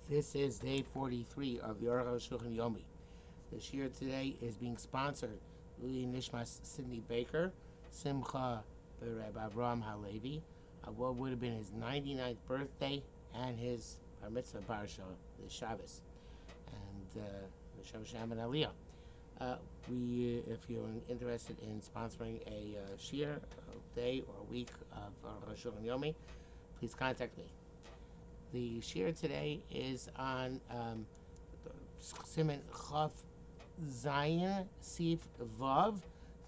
This is day 43 of the Arukh HaShulchan Yomi. The shir today is being sponsored Lili Nishmas Sidney Baker, Simcha Bereb Avraham Halevi, what would have been his 99th birthday and his Bar Mitzvah Parsha, the Shabbos, and the Shabbos Sham and Aliyah. If you're interested in sponsoring a shir, a day or a week of Arukh HaShulchan Yomi, please contact me. The shir today is on Siman Chav Zayin Sif Vav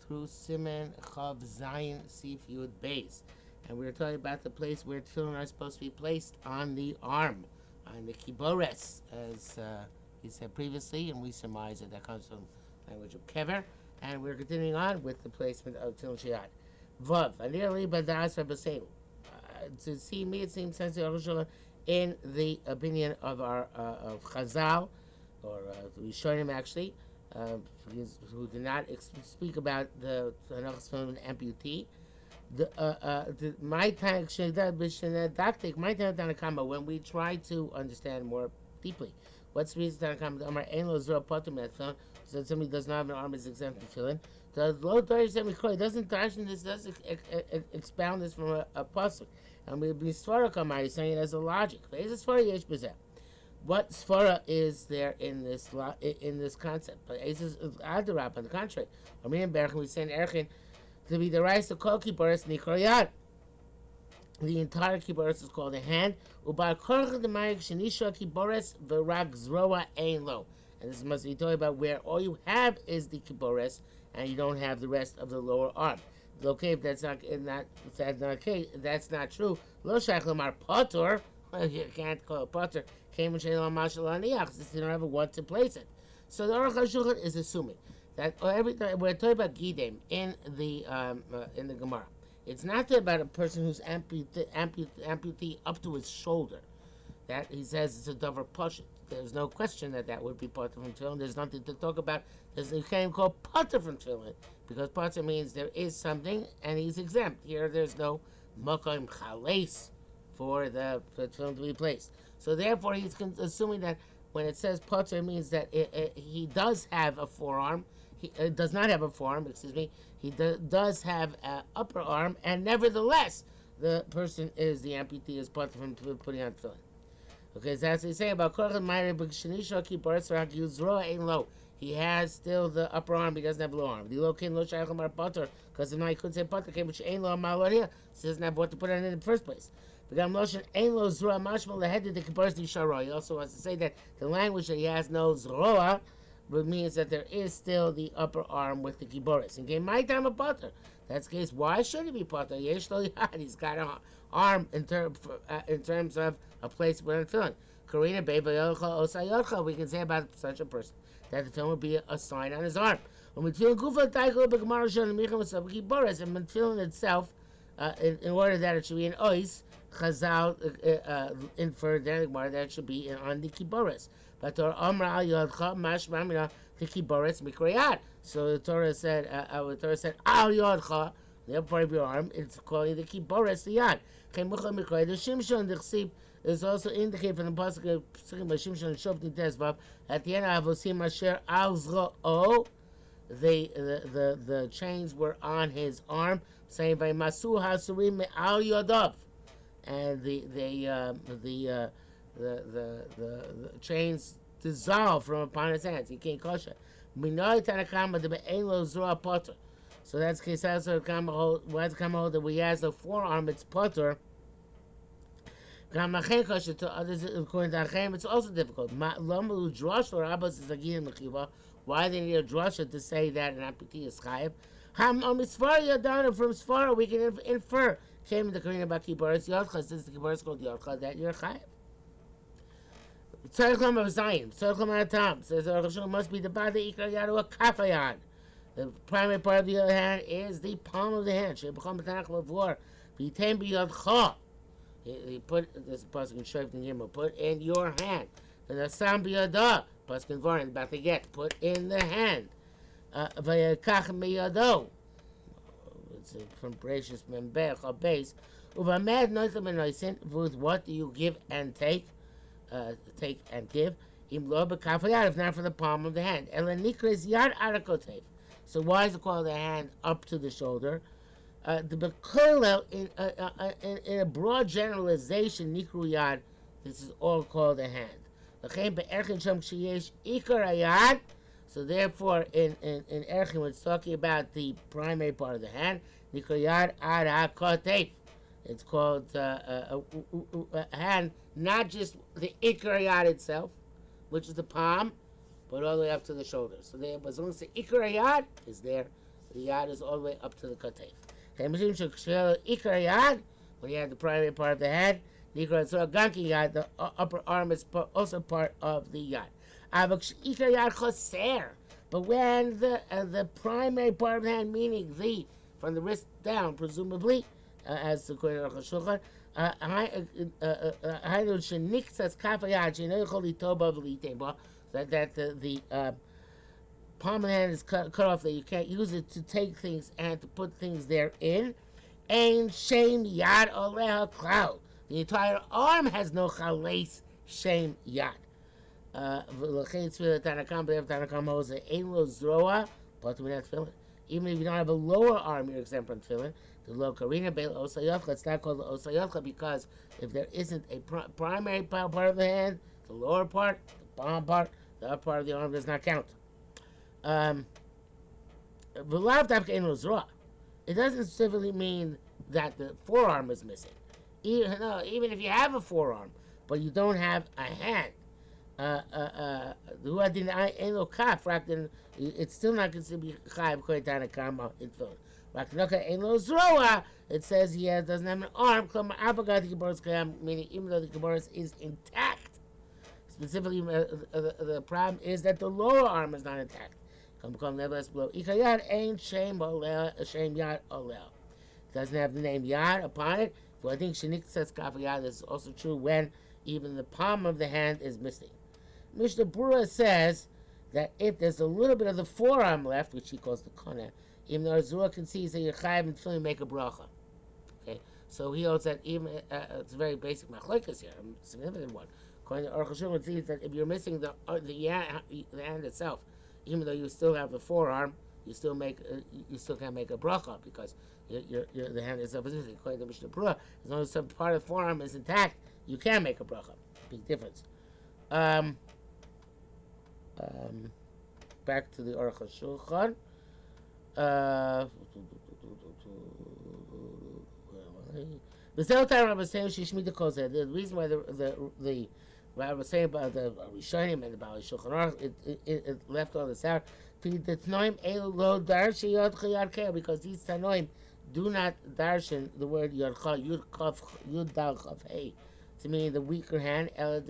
through Siman Chav Zayin Sif Yud Beis, and we're talking about the place where tefillin are supposed to be placed on the arm, on the kibores, as he said previously, and we surmise that comes from the language of kever, and we're continuing on with the placement of tefillin sheyad. Vav, Anir Badas Rabbeinu. To see me, it seems sensitive in the opinion of our of Chazal, or the Rishonim actually, who did not speak about the Hanachas from an amputee. My time, my time Tanakama, when we try to understand more deeply, what's the reason Tanakama? Amar Ein Lo Zora Potem Etfilin, so that somebody does not have an arm is exempt from tefillin. The Lo Darish Semikol doesn't darshan this, does expound this from a pasuk. And we'll be Svara Kamar, he's saying it as a logic. What Svara is there in this concept? But Adarab, on the contrary. We say in Erchin to be the rice of Kol Kibboros Nikrayad. The entire Kibboros is called a hand. Ubar Korach the Mayik Shanisha Kibboros Verag Zroa Ein Lo. And this must be talking about where all you have is the Kibboros and you don't have the rest of the lower arm. Okay, if that's not that's not true. Lo shayach lamar potter. You can't call it potter. Came and shayla mashal aniyach since you don't ever want to place it. So the Arukh HaShulchan is assuming that every time we're talking about gidem in the Gemara, it's not about a person who's amputee up to his shoulder. That he says it's a davar pashut. There's no question that would be part of tefillin. There's nothing to talk about. You can't even call potter from tefillin because potter means there is something and he's exempt. Here, there's no makom chales for the tefillin to be placed. So therefore, he's assuming that when it says potter, it means that he does have a forearm. He does not have a forearm. Excuse me. He does have an upper arm, and nevertheless, the person is the amputee is potter from putting on tefillin. Okay, so that's what he's saying about Korach Mayre B'Shanisha Kibboros Rak Yuzro Ein Lo. He has still the upper arm, he doesn't have the lower arm. The Lo Ken Lo Shayach Lamar Potter, because if not, he couldn't say Potter, which Ein Lo Amal here, so he doesn't have what to put it in the first place. But Gam Loshan Ein Lo Zroa Mashma Lehed the Kibboros Nisharo. He also wants to say that the language that he has no Zroa, but means that there is still the upper arm with the Kibboros. And gave my time a Potter. That's the case. Why should he be Potter? Yesh Lo Yad. He's got an arm in terms of a place where it's filling. Karina Beba Yolcha Osayolcha, we can say about such a person that the film would be a sign on his arm. When we feel Gufa Taiko Begmar Shon Micham Sabki Boris, and when feeling itself, in order that it should be an ois, Chazal inferred that it should be on the Kiboris. But Torah Amra Al Yodcha Mashmamina the Kiboris Mikrayat. So the Torah said, Al Yodcha, the upper part of your arm, it's calling the Kiboris the Yad. Chemucha Mikrayat, the Shimshon, the Chsib, is also indicated from the pasuk of Shimshon Shoftim Tezvav at the end of Avosim Asher Al Zroo. The chains were on his arm, saying by Masu Hasurim Al Yodav, and the chains dissolved from upon his hands. He can't kosher. Minoi Tanakama the Be'elo Zroa Potter. So that's the case. Also, hold that we has the forearm. It's Potter. To others, according to Achem, it's also difficult. Why they need a drasha to say that an amputee is chayiv? From Svara, we can infer. Came the Korean about Kibboros Yodcha, since the Kibboros called Yodcha, that you're chayiv. Tzarechlam of Zion, Tzarechlam Atam, says the Arukh HaShulchan must be the body Ikar Yadu a Kafayan. The primary part of the other hand is the palm of the hand. Shebacham B'tanach Lavor, B'yitem B'yodcha. He put this pasuk in Shoftim Gimel. Put in your hand. And the Sam B'yada pasuk in Vorin about to get. Put in the hand. Vayakach Miyado. It's from Bereshis Member Chabez. Uvamed Noitzim and Noitzin. With what do you give and take? take and give. Im lo b'kaf hayad, if not from the palm of the hand. Ela nikres yad arakotev. So why is it called the hand up to the shoulder? The bekola in a broad generalization, nikru yad, this is all called a hand. So therefore, in Erchin, when it's talking about the primary part of the hand, nikru yad ad hakotev. It's called a hand, not just the ikar yad itself, which is the palm, but all the way up to the shoulder. So there, as long as the ikar yad is there, the yad is all the way up to the katev. Ikar yad, when you have the primary part of the head, ganki yad, the upper arm is also part of the yad. Ikar yad choser, but when the primary part of the hand, meaning the from the wrist down, presumably, as the Arukh HaShulchan, that the palm of the hand is cut off, that you can't use it to take things and to put things therein. Ein shem yad oleha klal. The entire arm has no chales shem yad. Even if you don't have a lower arm, you're exempt from tefillin. The lo karina beil osayotcha. It's not called the osayotcha because if there isn't a primary part of the hand, the lower part, the palm part, the upper part of the arm does not count. It doesn't specifically mean that the forearm is missing. Even if you have a forearm, but you don't have a hand, it's still not considered to be chayav koytana karma in tefillin. It says it doesn't have an arm, meaning even though the kibboros is intact. Specifically, the problem is that the lower arm is not intact. Nevertheless, below ikayad ain't shame yad olel. Doesn't have the name yad upon it. So I think shenik says kaf yad is also true when even the palm of the hand is missing. Mishnah Brura says that if there's a little bit of the forearm left, which he calls the kona, even though Zura concedes that you're chayav and tefillin make a bracha. Okay, so he holds that even it's a very basic machlokes here, a significant one. According to Arukh HaShulchan, sees that if you're missing the hand itself, even though you still have the forearm, you still can't make a bracha because the hand itself is missing. According to Mishnah Brura, as long as some part of the forearm is intact, you can make a bracha. Big difference. Back to the Arukh HaShulchan. The reason why the Rabbi was saying about the Rishonim and the Baal Shulchan Aruch, it left all this out. Because these Tanoim do not darshan the word Yodcha, Yud Dal Chav Hey, to mean the weaker hand, Ella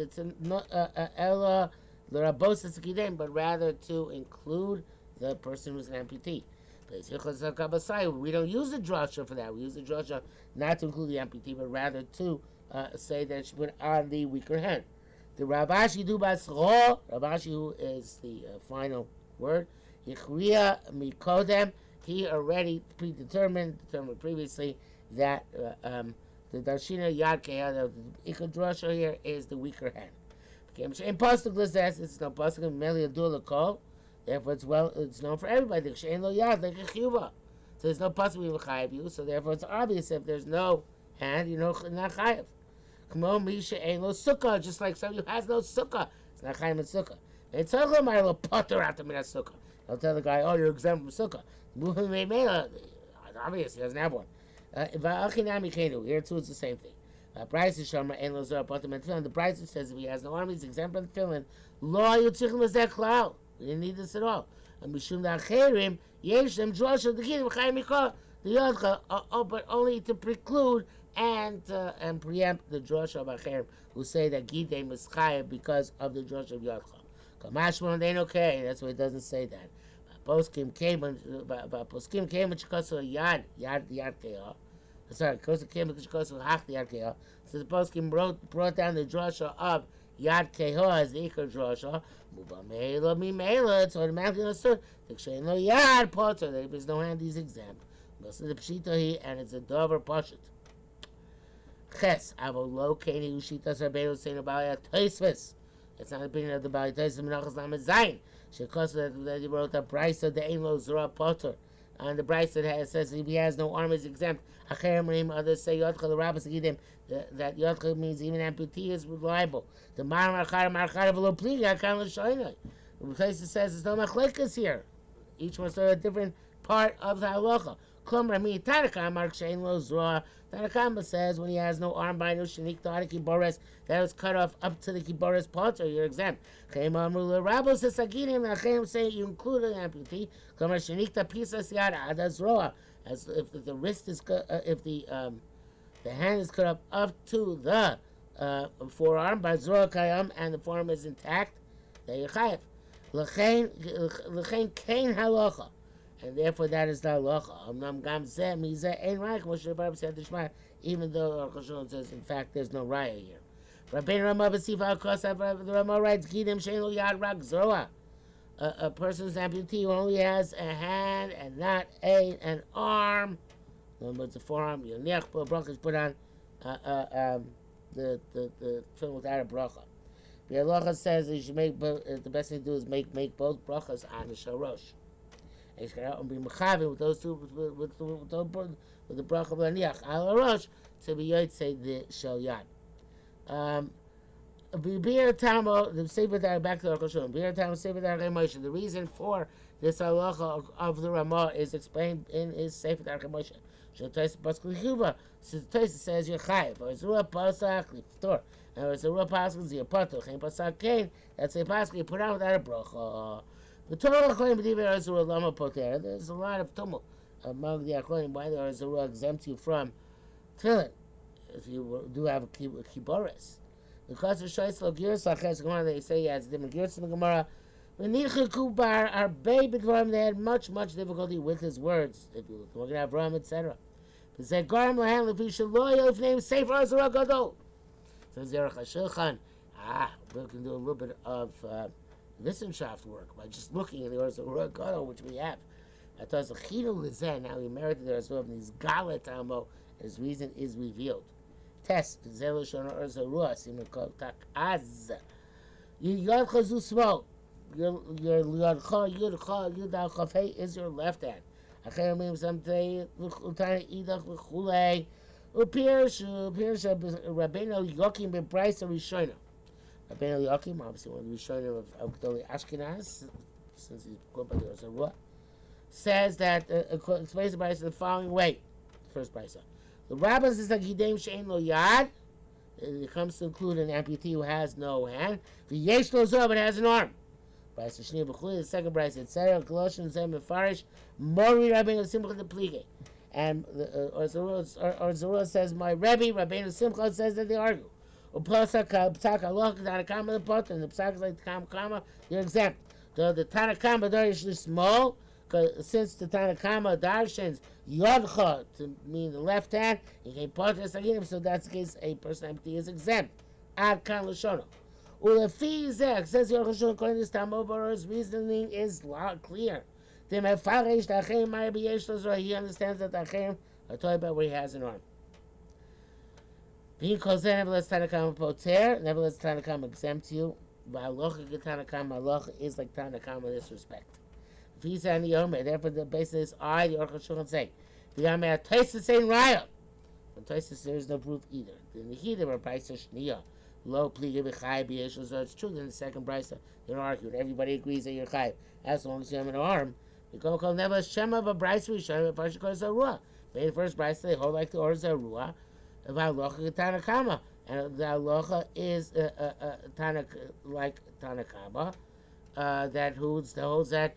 L'Rabos Kidem, but rather to include the person who's an amputee. We don't use the drasha for that. We use the drasha not to include the amputee, but rather to say that it should put on the weaker hand. The Ravashi du Basro, Ravashi, who is the final word, Yichriya Mikodem, he already determined previously that the Darshina Yad Keha, the Ikar drasha here is the weaker hand. In Pasuk Lazes, it's no Pasuk of Melia Dulakol. Therefore, it's known for everybody. So there's no possibility of chayav you. So therefore, it's obvious if there's no hand, not chayav. Kmo misha ain't no sukkah, just like somebody who has no sukkah, it's not chayav in sukkah. It's not going to potter out the minute sukkah. They'll tell the guy, oh, you're exempt from sukkah. Obvious, he doesn't have one. Here too, it's the same thing. The Bryce says if he has no arm, he's exempt from tefillin. Lo yutzich l'zeh klal. We didn't need this at all. And Mishum Da'acherim, Yeshem Drosha D'Kidim Chayim Mikol the Yodcha, but only to preclude and preempt the Drosha of Acherim, who say that Gidem is Chayav because of the Drosha of Yodcha. Kamashmon, they don't care. That's why it doesn't say that. Poskim came when Chikosu Yad Keah. Sorry, Kosu came when Chikosu Hach Yad Keah. So the Poskim brought down the Drosha of Yad Keha as the Ikar drasha. Muba Meila Mi Meila. It's automatically understood. Tikshay no Yad Potter. There's no hand. He's exempt. Most of the Pshita he and it's a Dover Pashit. Ches, avo located Ushitas Rabbeinu saying about Toisvis. It's not the opinion of the Bali Toisvis Menachas Lamed Zayin. Because that he wrote a brisa the Ein Lo Zora Potter. On the brisa that says if he has no arm is exempt. Acherim others say Yotcha the rabbis give him that Yotcha means even amputee is liable. The Mar Marchar below plea Akan L'Shoinai. The place it says there's no machlekas here. Each one's a different part of the halacha. Klomar mi Tanakam Mark Shein Lo Zora. Tanakama says when he has no arm by no shenik to kibores that was cut off up to the kibores potter, you're exempt. Chaim Amrula Rabos Saginim and Chaim say you include an amputee. Klomar shenik ta pisas yad adas roa, as if the wrist is if the hand is cut up to the forearm by zroa kayam and the forearm is intact, then you're chayiv. L'chein kain halacha. And therefore that is the halacha. Even though Arukh HaShulchan says, in fact, there's no raya here. Rabbeinu Ramah B'Sif Al-Kosav, the Ramah writes, Gidem Shein Lo Yad Rak Zroa. A person's amputee who only has a hand and not an arm. In other words, a forearm. Yoniach bracha is put on the film without a bracha. The halacha says you should make the best thing to do is make both brachas on the shalosh. And be mechavi with those two with the bracha of laniach al rosh to be yotzei the shel yad. Bir tamo the sefer that back to Arukh HaShulchan. Bir tamo sefer that Moshe. The reason for this halacha of the Ramah is explained in his sefer that Moshe. Shel Tosis Paschal Chuba. So Tosis says you're chayiv. Or it's ruah pasach liftor. And it's a ruah pasach you're patur. Chaim pasach kain. That's a pasach you put on without a bracha. The Torah claim there's a lot of tumult among the Achronim why the Azura exempts you from tefillin if you do have a kiboris. Because of Shoyz Lo Girs Laches Gemara, they say he has different Girs in the Gemara. V'nichaku bar arbei b'dvarim, they had much difficulty with his words. If you look at Avram, etc. V'zeh garam lahem lefi shelo yof name Sefer Azura Gadol. So Arukh HaShulchan, we can do a little bit of Wissenschaft work by just looking at the Azura Gadol, which we have. I thought the Chidul Lezen, now he merited the Azura of these Galet Amo, his reason is revealed. Test, Zelushon or Azura, Simukov Tak Az. Yod Chazu Small. Your Yudal Chafei is your left hand. Achayomim Samtei, Utani Idach, Chulei, Upirsh, Rabbeinu Yokim Bebraisa Rishonim. Rabbeinu Yokim, obviously one of the Rishonim of Gdolei Ashkenaz, since he's called by the Azura, says that explains the Braisa the following way. First Braisa. The rabbis is like Yidem Shein Lo Yad. It comes to include an amputee who has no hand. The Yesh Lo Zor but has an arm. Braisa Shni B'Chuli. The second Braisa etc. Colossians Zem Mefarish Mori Rabbeinu Simcha the Plige. And Zorua says my Rebbe Rabbeinu Simcha says that they argue. Upasa Psak Allah Tanakama the Pot and the Psak is like Tanakama. You're exempt. The Tanakama there is small. Since the Tanakama darshans Yodcha to mean the left hand, he can put this again, so that's the case a person empty is exempt. Ad kan l'shono. Ulefi zeh says Arukh HaShulchan according to this Tamobar's reasoning is clear. He understands that the Achem are talking about where he has an arm. Being called nevertheless Tanakama poter, nevertheless Tanakama exempts you. V'alocha Tanakama is like Tanakama in this respect. Visa and the Yomer, therefore the basis I, the Arukh HaShulchan say, the Yomer Tosis saying Raya. From Tosis there is no proof either. The Nehida or Brisa Shniya, Lo Pliga B'Chai B'Yesh L'Zor. It's true that in the second Brisa they don't argue. Everybody agrees that you're Chai as long as you have an arm. You go call never Shema of a Brisa Rishon, but Parsha calls Zarua. In the first Brisa they hold like the Or Zarua of Halacha Tanakama, and the Halacha is like Tanakama that holds that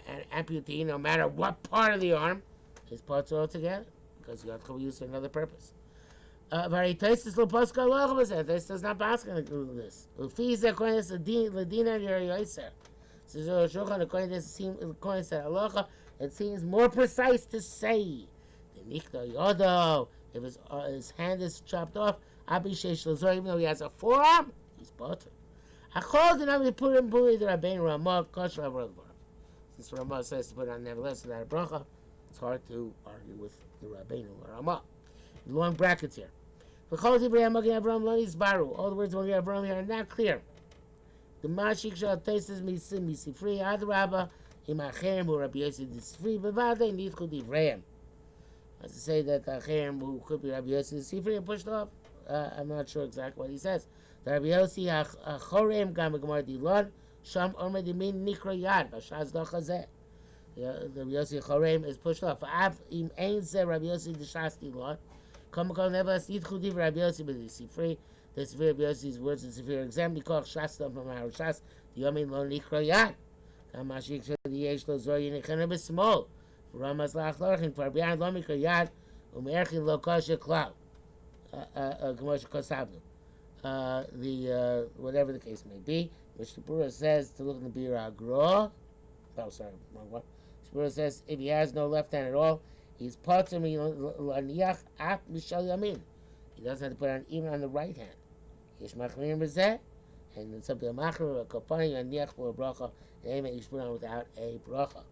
an amputee, no matter what part of the arm, his parts are all together because you have to use for another purpose. Very Tosis lo Paschal halacha b'zeh. This does not Paschal include this. Ufi zeh according to Ladina Yoser. So Arukh HaShulchan according to this halacha, it seems more precise to say the nikta yodo. If his hand is chopped off, abi sheish l'zor, even though he has a forearm, he's potter. Achol dinam yipurim buli the Rabbeinu Ramah kosher avrodvar. Since Ramah says to put on nevertheless without a bracha, it's hard to argue with the Rabbeinu Ramah. Long brackets here. All the words of Abraham here are not clear. The Mashik shall taste misifri adraba imachem or Rabbi Yossi disifri bevade nidchu divreim. As to say that Achem who could be Rabbi Yossi disifri and pushed off. I'm not sure exactly what he says. The Rabbi Yossi achorem gam gemar dilon sham ormed yamin nikra yad b'shaz dochazeh. The Rabbi Yossi chorem is pushed off. Av im ein ze Rabbi Yossi d'shas dilon. Come never nidchu div Rabbi Yossi b'disifri. This is Rabbi Yossi's words in severe exam. Because Shasta from our Shas, the Yomin lo nikra yad. Kamashik shel yesh lo zor yinichana b'smol. Ramas lach lorchin for beyond lo nikra yad umerchin lo kosher klau. Kosher kosabnu. The whatever the case may be, which the Bura says to look in the Bira Agro. Oh, sorry, wrong one. The Bura says if he has no left hand at all, he's potter mi laniach ap mishal yamin. He doesn't have to put on even on the right hand. Yesh machmirim b'zeh, and then something machmir a kapani yaniach for a bracha, and you put on without a bracha.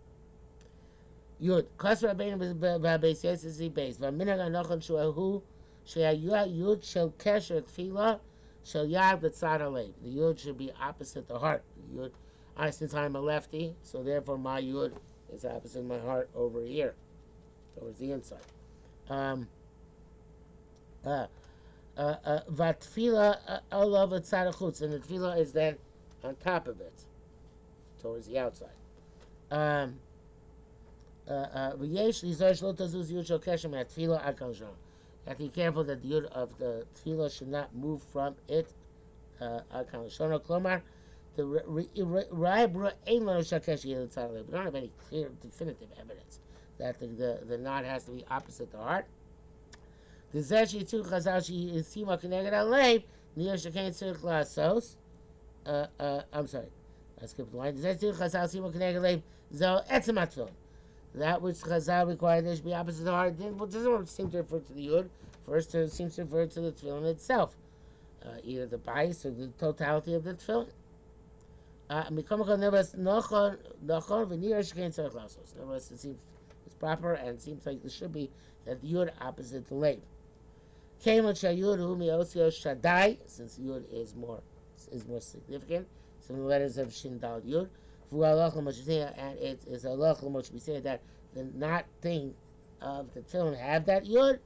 Yud kas rabbeinu b'beis yossi beis v'minag anochon shuahu yud shel kesher tefillah shel yad b'tzad halev. The yud should be opposite the heart. The yud, since I'm a lefty, so therefore my yud is opposite my heart over here, towards the inside. Vatfila olav etzad chutz, and the tefillah is then on top of it, towards the outside. V'yesh lizor shlo tazuz yud shel kesher me'atfila ad kol shon. You have to be careful that the yud of the tefillah should not move from it. Ad kol shon, klomar, the ra'ibra ein lanu shel kesher yed etzad halev. We don't have any clear, definitive evidence that the knot has to be opposite the heart. The zeshi tu chazal she is sima connected alev niyah shekain tzirich la'asos. I'm sorry, I skipped the line. The zeshi tu chazal sima connected alev zo etzem atfilin. That which Chazal required there should be opposite the heart. Well, doesn't seem to refer to the yud. First, it seems to refer to the tefillin itself, either the bais or the totality of the tefillin. Nevertheless, it seems it's proper and it seems like it should be that the yud opposite the leib. Since the yud is more significant, some of the letters of Shin Dal Yud. And it is a halach which we say that the not thing of the tefillin have that yud.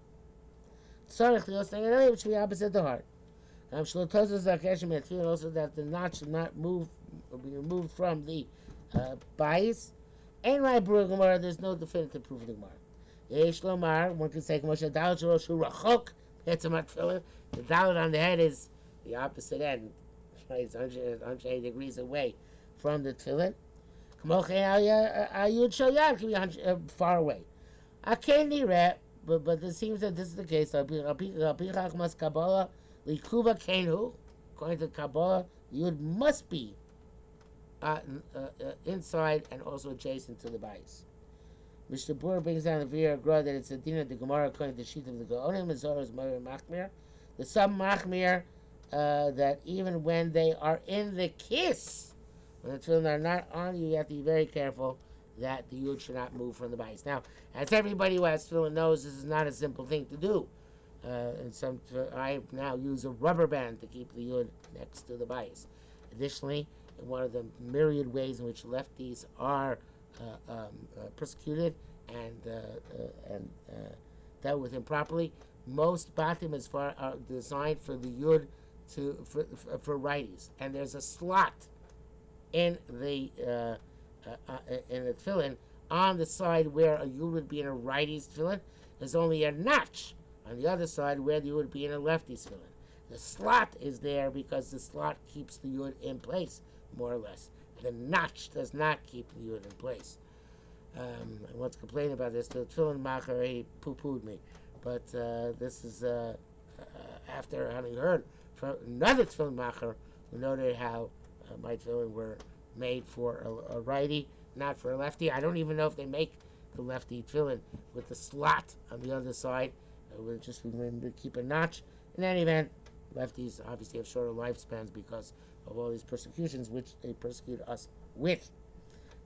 It should be opposite the heart. Also that the knot should not move or be removed from the bais. And my Gemara, there's no definitive proof of the Gemara. One can say the dalet on the head is the opposite end. It's 180 degrees away from the tefillin. Ayud shel yad can be far away. But it seems that this is the case. According to Kabbalah, yud must be inside and also adjacent to the bais. Mr. Bur brings down the Vira Gra that it's a din of the Gemara according to the sheet of the Gaonim and Zohar's Ma'ir Machmir. The sub Machmir that even when they are in the kiss, when the tefillin are not on you, you have to be very careful that the yud should not move from the bais. Now, as everybody who has tefillin knows, this is not a simple thing to do. I now use a rubber band to keep the yud next to the bais. Additionally, in one of the myriad ways in which lefties are persecuted and dealt with improperly, most batim as far are designed for the yud for righties, and there's a slot in the tefillin on the side where a yud would be in a righty's tefillin. There's only a notch on the other side where you would be in a lefty's tefillin. The slot is there because the slot keeps the yud in place, more or less. The notch does not keep the yud in place. I want to complain about this. The tefillin macher, he poo-pooed me. But this is after having heard from another tefillin macher who noted how my tefillin were made for a righty, not for a lefty. I don't even know if they make the lefty tefillin with the slot on the other side. It would just remember to keep a notch. In any event, lefties obviously have shorter lifespans because of all these persecutions which they persecute us with.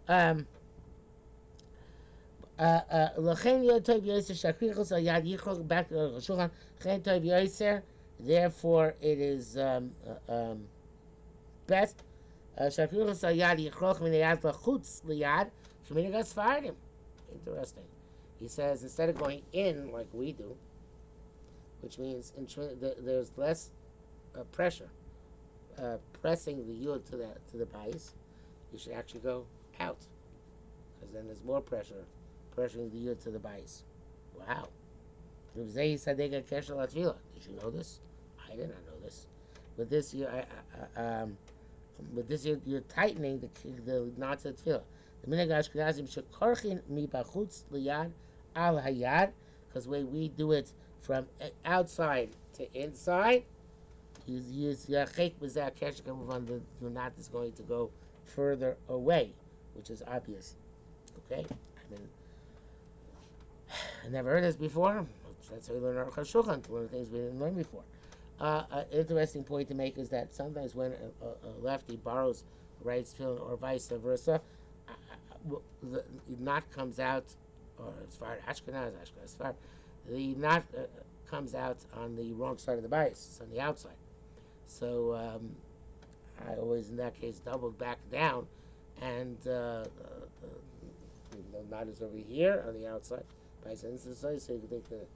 Back to Arukh HaShulchan. Therefore, it is best. Interesting. He says instead of going in like we do, which means there's less pressure pressing the yud to the bais, you should actually go out, because then there's more pressure pressuring the yud to the bais. Wow. Did you know this? I did not know this. With this, you're tightening the knots of tefillah. The minhag Ashkenazim shekorchin mi bachutz liyad al hayad, because the way we do it from outside to inside, you use yachek b'zeh kesher kamuvan. The knot is going to go further away, which is obvious. Okay, I mean, I never heard this before. That's how we learn Arukh HaShulchan, to learn things we didn't learn before. An interesting point to make is that sometimes when a lefty borrows rights tefillin or vice versa, the knot comes out, or as far as Ashkenaz, the knot comes out on the wrong side of the bias. It's on the outside. So I always, in that case, doubled back down, and the knot is over here on the outside. Bias on the side, so you can take the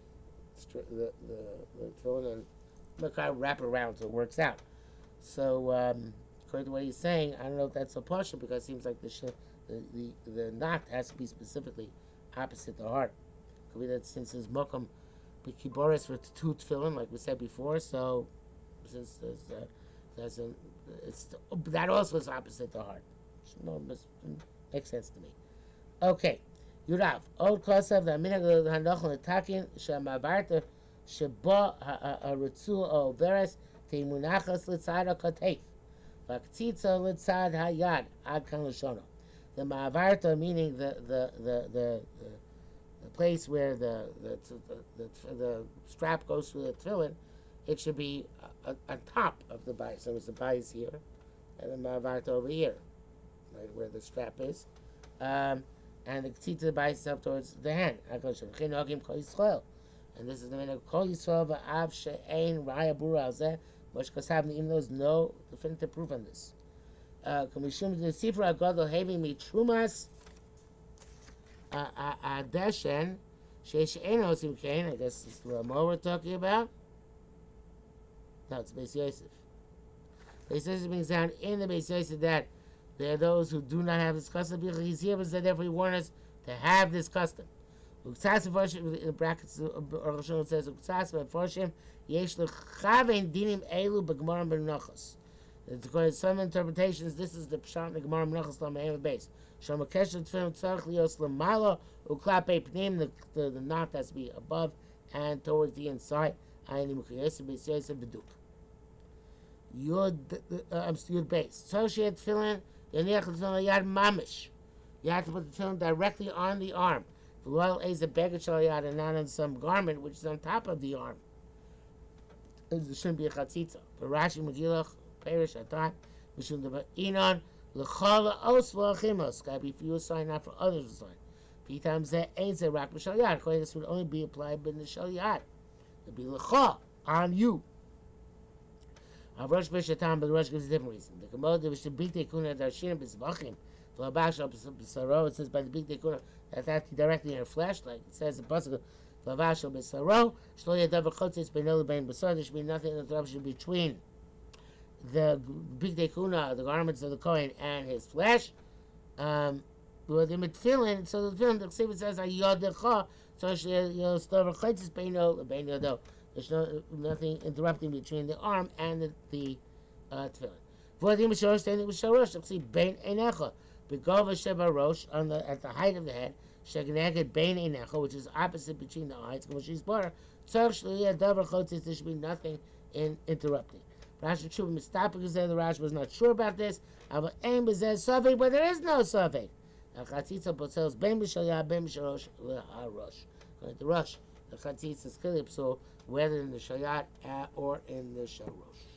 tefillin and kind of wrap around so it works out. So according to what he's saying, I don't know if that's a partial, because it seems like the knot has to be specifically opposite the heart. Could be that since his mokum kiboris for two tefillin, like we said before, so since that also is opposite the heart. No, makes sense to me. Okay, Yurav. Old kosav the minhag hanochel netakin shemavarta sheba haritzu o veres teimunachas litzad hakatef v'aktzitza litzad hayad ad kan l'shono. The ma'avarta, meaning the place where the strap goes through the tefillin, it should be on top of the bias. So it's the bias here, and the ma'avarta over here, right where the strap is, and the tzitza the bias is up towards the hand. And this is the meaning of kol yisrael v'av she'ein raya bura al zeh mosh kasavni, even though there's no definitive proof on this. Comishum the Sifra Agadol having me trumas adeshen sheish enos imkain. I guess it's Ramo we're talking about. No, it's Beis Yosef. Beis Yosef brings down in the Beis Yosef that there are those who do not have this custom. He's here, but therefore he warned us to have this custom. In brackets, Arukh HaShulchan says Uktzas v'Forshim yesh lechaven dinim elu b'Gemara b'Menachos. According to some interpretations, this is the pshat in the Gemara Menachos Lamehem base. Shama kesher tefillin tzarich lios lamala uklape pnim. The knot has to be above and towards the inside. Ayini mukayes Beis Yosef b'duk. Yud base. Associate tefillin yaniach tefillin yad mamish. You have to put the tefillin directly on the arm. V'loyal ez a beged shal yad, and not on some garment which is on top of the arm. There shouldn't be a chatzitza. For Rashi Megillah perish atat mishum deba inon l'chol os v'achimos. Got to be for you a sign, not for others a sign. Pitam zeh ein zeh rak b'shal yad. According to this, would only be applied in the shal yad. It'd be l'chol, on you. Rosh b'shatam, but the Rosh gives a different reason. The Gemara which the big tekuna darshinim b'zvachim v'abashal b'saro. It says by the big tekuna that has to be directly in her flesh, like it says in pasuk v'abashal b'saro shlo yadav v'chotzis b'nei l'bein b'sar. There should be nothing in interruption between the big tekuna, the garments of the Kohen, and his flesh. With the tefillin, so the tefillin, the Ksiva says ayodecha, so stover chotzis b'nei l'bein yodo. There's nothing interrupting between the arm and the tefillin. V'odim b'shorosh, standing b'shorosh, see bein einecha, b'gova sheba rosh, at the height of the head, shegneged bein einecha, which is opposite between the eyes. When she's bar, tzarich shliyah davar chotzis, there should be nothing in interrupting. Rashi Tshuva mistapik because the Rashi was not sure about this. But there is no suffix. Chatzitza potels bein b'shalyah bein b'shorosh l'harosh. According to Rosh, the chatzitza is clearly so whether in the shalyat or in the sharosh.